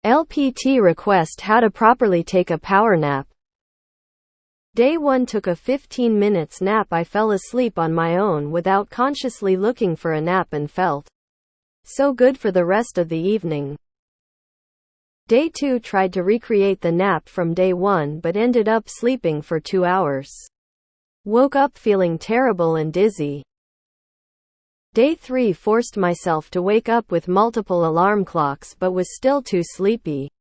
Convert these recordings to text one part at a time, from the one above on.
LPT Request: How to properly take a power nap. Day 1 took a 15 minutes nap. I fell asleep on my own without consciously looking for a nap and felt so good for the rest of the evening. Day 2 tried to recreate the nap from day 1 but ended up sleeping for 2 hours. Woke up feeling terrible and dizzy. Day 3 forced myself to wake up with multiple alarm clocks but was still too sleepy.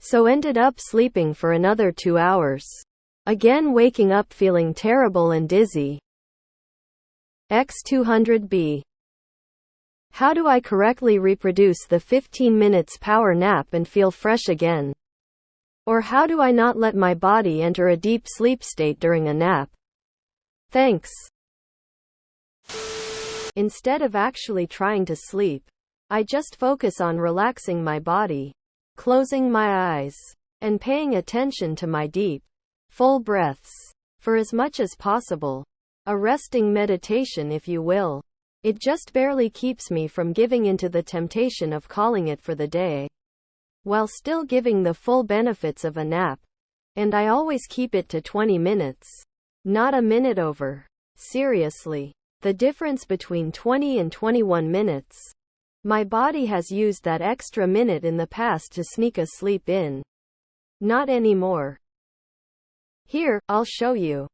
So ended up sleeping for another 2 hours. Again waking up feeling terrible and dizzy. X200B. How do I correctly reproduce the 15 minutes power nap and feel fresh again? Or how do I not let my body enter a deep sleep state during a nap? Thanks. Instead of actually trying to sleep, I just focus on relaxing my body, closing my eyes, and paying attention to my deep, full breaths. For as much as possible, a resting meditation if you will. It just barely keeps me from giving into the temptation of calling it for the day, while still giving the full benefits of a nap. And I always keep it to 20 minutes. Not a minute over. Seriously. The difference between 20 and 21 minutes. My body has used that extra minute in the past to sneak a sleep in. Not anymore. Here, I'll show you.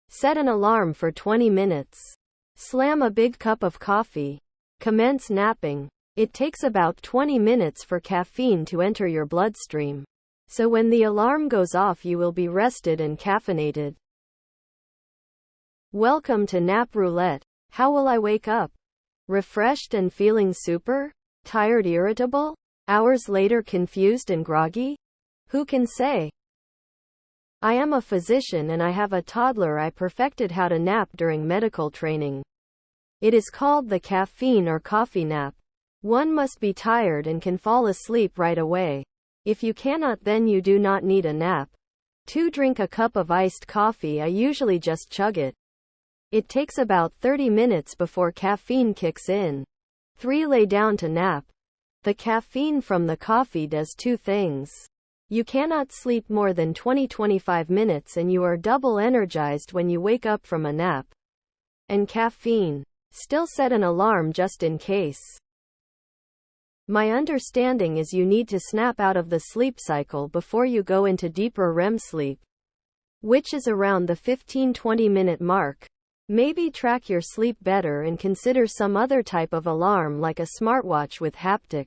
Set an alarm for 20 minutes. Slam a big cup of coffee. Commence napping. It takes about 20 minutes for caffeine to enter your bloodstream. So when the alarm goes off, you will be rested and caffeinated. Welcome to Nap Roulette. How will I wake up? Refreshed and feeling super? Tired, irritable? Hours later confused and groggy? Who can say? I am a physician and I have a toddler. I perfected how to nap during medical training. It is called the caffeine or coffee nap. One must be tired and can fall asleep right away. If you cannot, then you do not need a nap. 2. Drink a cup of iced coffee. I usually just chug it. It takes about 30 minutes before caffeine kicks in. 3. Lay down to nap. The caffeine from the coffee does 2 things. You cannot sleep more than 20-25 minutes and you are double energized when you wake up from a nap. And caffeine. Still set an alarm just in case. My understanding is you need to snap out of the sleep cycle before you go into deeper REM sleep, which is around the 15-20 minute mark. Maybe track your sleep better and consider some other type of alarm like a smartwatch with haptic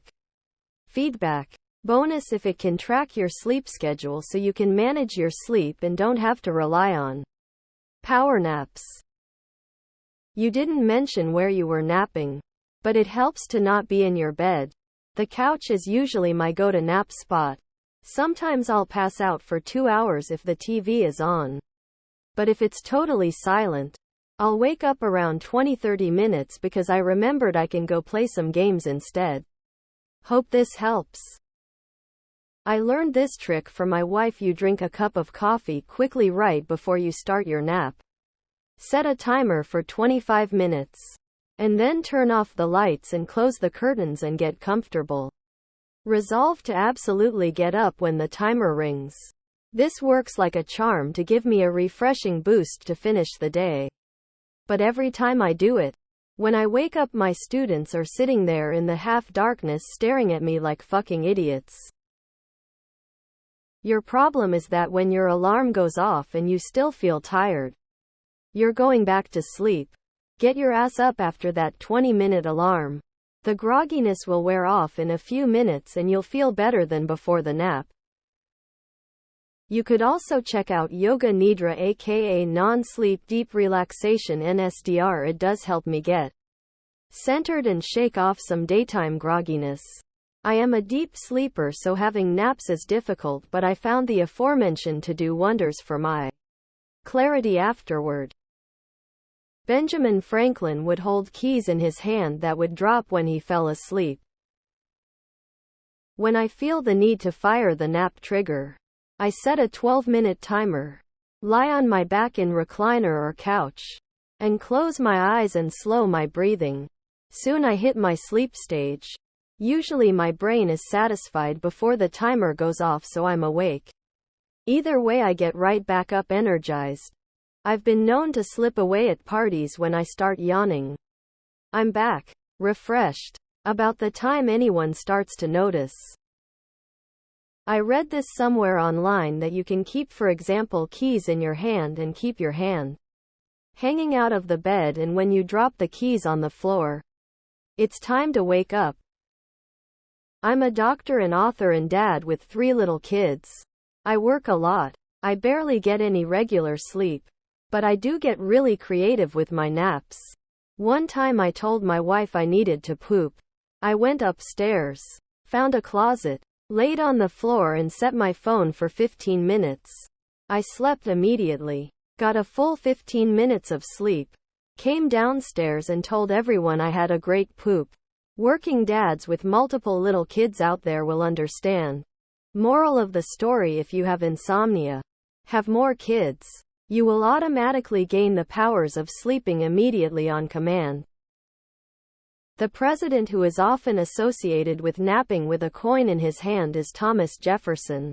feedback. Bonus if it can track your sleep schedule so you can manage your sleep and don't have to rely on power naps. You didn't mention where you were napping, but it helps to not be in your bed. The couch is usually my go-to nap spot. Sometimes I'll pass out for 2 hours if the TV is on. But if it's totally silent, I'll wake up around 20-30 minutes because I remembered I can go play some games instead. Hope this helps. I learned this trick from my wife. You drink a cup of coffee quickly right before you start your nap. Set a timer for 25 minutes. And then turn off the lights and close the curtains and get comfortable. Resolve to absolutely get up when the timer rings. This works like a charm to give me a refreshing boost to finish the day. But every time I do it, when I wake up, my students are sitting there in the half-darkness staring at me like fucking idiots. Your problem is that when your alarm goes off and you still feel tired, you're going back to sleep. Get your ass up after that 20-minute alarm. The grogginess will wear off in a few minutes and you'll feel better than before the nap. You could also check out Yoga Nidra, aka non-sleep deep relaxation NSDR. It does help me get centered and shake off some daytime grogginess. I am a deep sleeper, so having naps is difficult, but I found the aforementioned to do wonders for my clarity afterward. Benjamin Franklin would hold keys in his hand that would drop when he fell asleep. When I feel the need to fire the nap trigger, I set a 12-minute timer, lie on my back in recliner or couch, and close my eyes and slow my breathing. Soon I hit my sleep stage. Usually my brain is satisfied before the timer goes off, so I'm awake. Either way, I get right back up energized. I've been known to slip away at parties when I start yawning. I'm back, refreshed, about the time anyone starts to notice. I read this somewhere online that you can keep, for example, keys in your hand and keep your hand hanging out of the bed, and when you drop the keys on the floor, it's time to wake up. I'm a doctor and author and dad with 3 little kids. I work a lot. I barely get any regular sleep. But I do get really creative with my naps. One time I told my wife I needed to poop. I went upstairs, found a closet, laid on the floor and set my phone for 15 minutes. I slept immediately, got a full 15 minutes of sleep, came downstairs and told everyone I had a great poop. Working dads with multiple little kids out there will understand. Moral of the story: if you have insomnia, have more kids. You will automatically gain the powers of sleeping immediately on command. The president who is often associated with napping with a coin in his hand is Thomas Jefferson,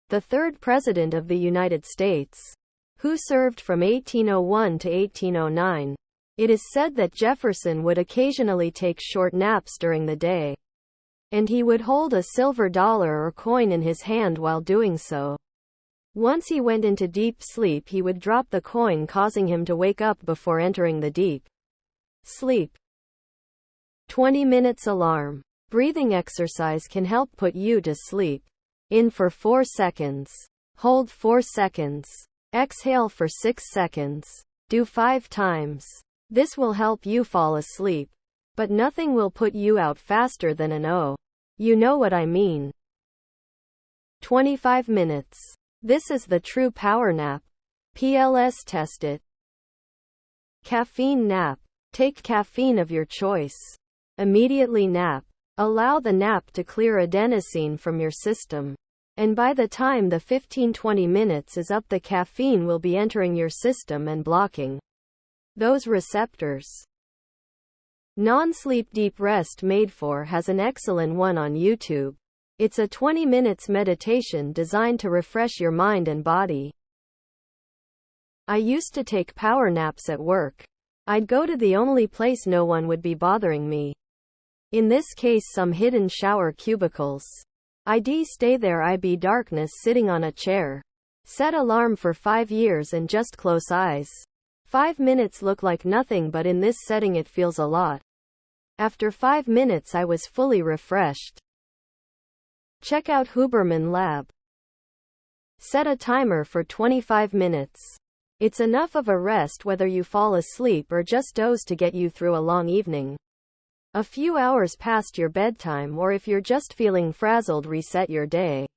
the 3rd president of the United States, who served from 1801 to 1809. It is said that Jefferson would occasionally take short naps during the day, and he would hold a silver dollar or coin in his hand while doing so. Once he went into deep sleep, he would drop the coin, causing him to wake up before entering the deep sleep. 20 minutes alarm. Breathing exercise can help put you to sleep. In for 4 seconds. Hold 4 seconds. Exhale for 6 seconds. Do 5 times. This will help you fall asleep. But nothing will put you out faster than an O. You know what I mean. 25 minutes. This is the true power nap. PLS test it. Caffeine nap. Take caffeine of your choice. Immediately nap. Allow the nap to clear adenosine from your system. And by the time the 15-20 minutes is up, the caffeine will be entering your system and blocking those receptors. Non-sleep deep rest made for has an excellent one on YouTube. It's a 20 minutes meditation designed to refresh your mind and body. I used to take power naps at work. I'd go to the only place no one would be bothering me. In this case, some hidden shower cubicles. I'd stay there. I'd be darkness, sitting on a chair. Set alarm for 5 years and just close eyes. 5 minutes look like nothing, but in this setting it feels a lot. After 5 minutes I was fully refreshed. Check out Huberman Lab. Set a timer for 25 minutes. It's enough of a rest whether you fall asleep or just doze to get you through a long evening. A few hours past your bedtime, or if you're just feeling frazzled, reset your day.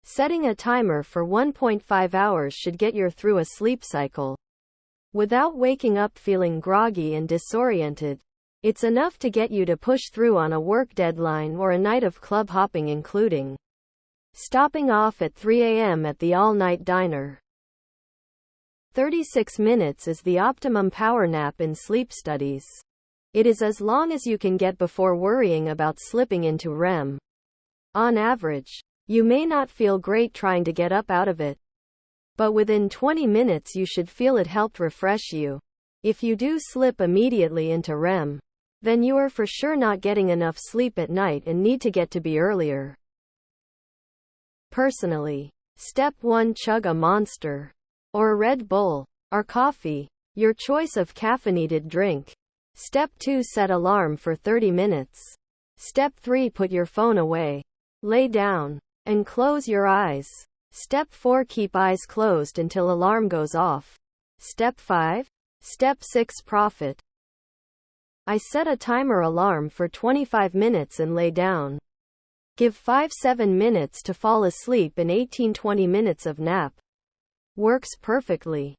Setting a timer for 1.5 hours should get you through a sleep cycle without waking up feeling groggy and disoriented. It's enough to get you to push through on a work deadline or a night of club hopping, including stopping off at 3 a.m. at the all-night diner. 36 minutes is the optimum power nap in sleep studies. It is as long as you can get before worrying about slipping into REM. On average, you may not feel great trying to get up out of it, but within 20 minutes you should feel it helped refresh you. If you do slip immediately into REM, then you are for sure not getting enough sleep at night and need to get to bed earlier. Personally, Step 1: chug a Monster or Red Bull or coffee, your choice of caffeinated drink. Step 2: set alarm for 30 minutes. Step 3: put your phone away. Lay down and close your eyes. Step 4: keep eyes closed until alarm goes off. Step 5. Step 6: profit. I set a timer alarm for 25 minutes and lay down. Give 5-7 minutes to fall asleep and 18-20 minutes of nap. Works perfectly.